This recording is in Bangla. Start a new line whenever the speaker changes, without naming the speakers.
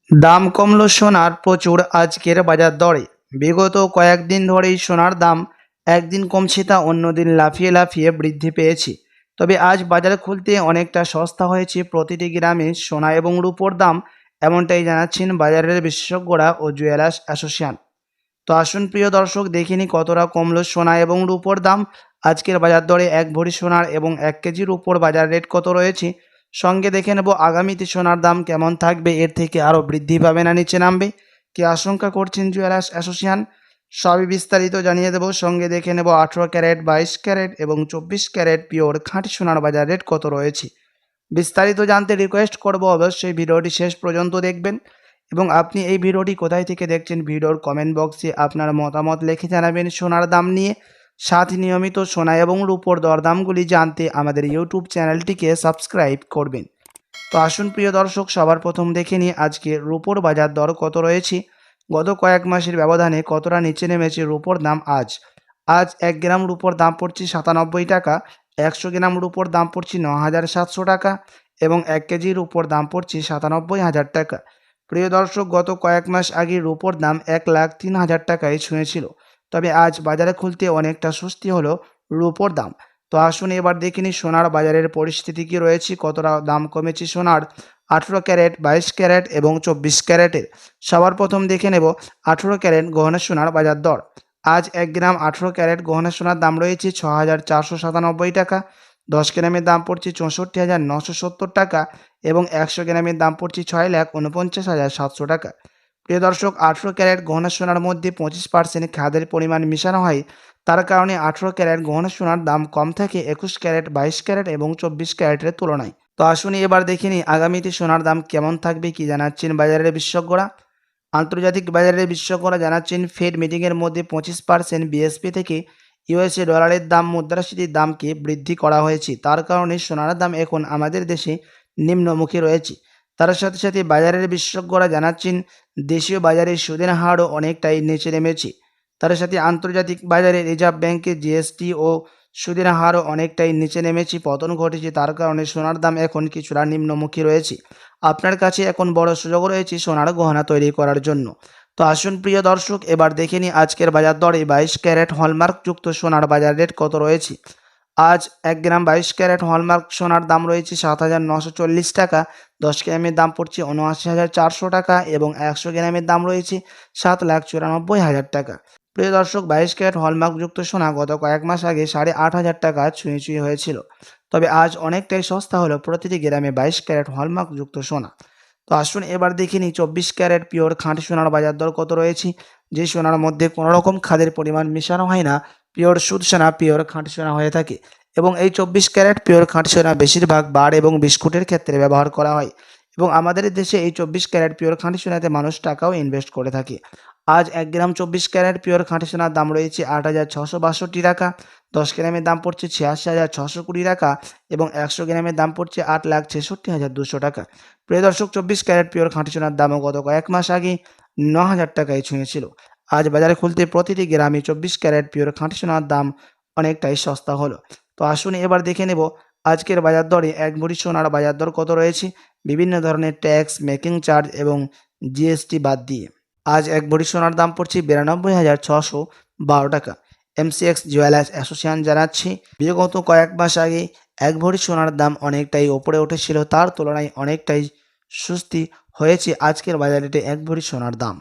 দাম কমলো সোনার প্রচুর আজকের বাজার দরে। বিগত কয়েকদিন ধরেই সোনার দাম একদিন কমছে তা অন্যদিন লাফিয়ে লাফিয়ে বৃদ্ধি পেয়েছে। তবে আজ বাজার খুলতে অনেকটা সস্তা হয়েছে প্রতিটি গ্রামে সোনা এবং রূপোর দাম, এমনটাই জানাচ্ছেন বাজারের বিশেষজ্ঞরা ও জুয়েলার্স অ্যাসোসিয়েশন। তো আসুন প্রিয় দর্শক, দেখিনি কতটা কমলো সোনা এবং রূপোর দাম। আজকের বাজার দরে এক ভরি সোনার এবং 1 কেজি রূপোর বাজার রেট কত রয়েছে, সঙ্গে দেখে নেব আগামীতে সোনার দাম কেমন থাকবে, এর থেকে আরও বৃদ্ধি পাবে না নিচে নামবে কি আশঙ্কা করছেন জুয়েলার্স অ্যাসোসিয়েশন। সবই বিস্তারিত জানিয়ে দেবো। সঙ্গে দেখে নেব 18 ক্যারেট, 22 ক্যারেট এবং 24 ক্যারেট পিওর খাঁটি সোনার বাজার রেট কত রয়েছে। বিস্তারিত জানতে রিকোয়েস্ট করব অবশ্যই ভিডিওটি শেষ পর্যন্ত দেখবেন। এবং আপনি এই ভিডিওটি কোথায় থেকে দেখছেন, ভিডিওর কমেন্ট বক্সে আপনার মতামত লিখে জানাবেন সোনার দাম নিয়ে। সাথে নিয়মিত সোনা এবং রূপোর দরদামগুলি জানতে আমাদের ইউটিউব চ্যানেলটিকে সাবস্ক্রাইব করবেন। তো আসুন প্রিয় দর্শক, সবার প্রথম দেখে নিই আজকে রূপোর বাজার দর কত রয়েছে। গত কয়েক মাসের ব্যবধানে কতটা নিচে নেমেছে রূপোর দাম আজ। আজ 1 গ্রাম রূপোর দাম পড়ছে 97 টাকা, 100 গ্রাম রূপোর দাম পড়ছে 9,700 টাকা এবং 1 কেজি রূপোর দাম পড়ছে 97,000 টাকা। প্রিয় দর্শক, গত কয়েক মাস আগে রূপোর দাম 1,03,000 টাকায় ছুঁয়েছিল। তবে আজ বাজারে খুলতে অনেকটা স্বস্তি হলো রূপোর দাম। তো আসুন এবার দেখে নিই সোনার বাজারের পরিস্থিতি কী রয়েছে, কতটা দাম কমেছে সোনার 18 ক্যারেট, 22 ক্যারেট এবং 24 ক্যারেটের। সবার প্রথম দেখে নেব 18 ক্যারেট গহনা সোনার বাজার দর। আজ 1 গ্রাম 18 ক্যারেট গহনা সোনার দাম রয়েছে 6,497 টাকা, 10 গ্রামের দাম পড়ছে 64,970 টাকা এবং 100 গ্রামের দাম পড়ছে 6,49,700 টাকা। প্রিয় দর্শক, 18 ক্যারেট গহনা সোনার মধ্যে 25% খাদের পরিমাণ মেশানো হয়, তার কারণে 18 ক্যারেট গহনা সোনার দাম কম থাকে 21 ক্যারেট, 22 ক্যারেট এবং 24 ক্যারেটের তুলনায়। তো আসুন এবার দেখে নিই আগামীতে সোনার দাম কেমন থাকবে, কি জানাচ্ছেন বাজারের বিশেষজ্ঞরা। আন্তর্জাতিক বাজারের বিশেষজ্ঞরা জানাচ্ছেন ফেড মিটিংয়ের মধ্যে 25% বিএসপি থেকে ইউএসএ ডলারের দাম মুদ্রাস্ফীতির দামকে বৃদ্ধি করা হয়েছে। তার কারণে সোনার দাম এখন আমাদের দেশে নিম্নমুখী রয়েছে। তার সাথে সাথে বাজারের বিশেষজ্ঞরা জানাচ্ছেন দেশীয় বাজারে সুদের হারও অনেকটাই নিচে নেমেছে। তার সাথে আন্তর্জাতিক বাজারে রিজার্ভ ব্যাংকের জিএসটি ও সুদের হারও অনেকটাই নিচে নেমেছে, পতন ঘটেছে। তার কারণে সোনার দাম এখন কিছুটা নিম্নমুখী রয়েছে। আপনার কাছে এখন বড় সুযোগ রয়েছে সোনার গহনা তৈরি করার জন্য। তো আসুন প্রিয় দর্শক, এবার দেখে নিই আজকের বাজার দরে 22 ক্যারেট হলমার্কযুক্ত সোনার বাজার রেট কত রয়েছে। আজ 1 গ্রাম 22 ক্যারেট হলমার্ক সোনার দাম রয়েছে 7,940 টাকা, 10 গ্রামের দাম পড়ছে 79,400 টাকা এবং 100 গ্রামের দাম রয়েছে 7,94,000 টাকা। প্রিয় দর্শক, 22 ক্যারেট হলমার্কযুক্ত সোনা গত কয়েক মাস আগে 8,500 টাকা ছুঁয়ে হয়েছিল। তবে আজ অনেকটাই সস্তা হলো প্রতিটি গ্রামে 22 ক্যারেট হলমার্কযুক্ত সোনা। তো আসুন এবার দেখে নিই 24 ক্যারেট পিওর খাঁটি সোনার বাজার দর কত রয়েছে। যে সোনার মধ্যে কোনো রকম খাদের পরিমাণ মেশানো হয় না, পিওর সুদ সোনা, পিওর খাঁটি সোনা হয়ে থাকে। এবং এই 24 ক্যারেট পিওর খাঁটি সোনা বেশিরভাগ বার এবং বিস্কুটের ক্ষেত্রে ব্যবহার করা হয়। এবং আমাদের দেশে এই 24 ক্যারেট পিওর খাঁটি সোনাতে মানুষ টাকাও ইনভেস্ট করে থাকে। আজ 1 গ্রাম 24 ক্যারেট পিওর খাঁটি সোনার দাম রয়েছে 8,662 টাকা, 10 গ্রামের দাম পড়ছে 86,620 টাকা এবং 100 গ্রামের দাম পড়ছে 8,66,200 টাকা। প্রিয় দর্শক, 24 ক্যারেট পিওর খাঁটি সোনার দামও গত কয়েক মাস আগে 9,000 টাকায় ছুঁয়েছিল। আজ বাজারে খুলতে প্রতিটি গ্রামে 24 ক্যারেট পিওর খাঁটি সোনার দাম অনেকটাই সস্তা হলো। তো আসুন এবার দেখে নেব আজকের বাজার দরে এক ভরি সোনার বাজার দর কত রয়েছে, বিভিন্ন ধরনের ট্যাক্স, মেকিং চার্জ এবং জিএসটি বাদ দিয়ে। আজ এক ভরি সোনার দাম পড়ছে 92,612 টাকা। এমসিএক্স জুয়েলার্স অ্যাসোসিয়েশন জানাচ্ছে বিগত কয়েক মাস আগে এক ভরি সোনার দাম অনেকটাই ওপরে উঠেছিল, তার তুলনায় অনেকটাই স্বস্তি হয়েছে আজকের বাজারে এক ভরি সোনার দাম।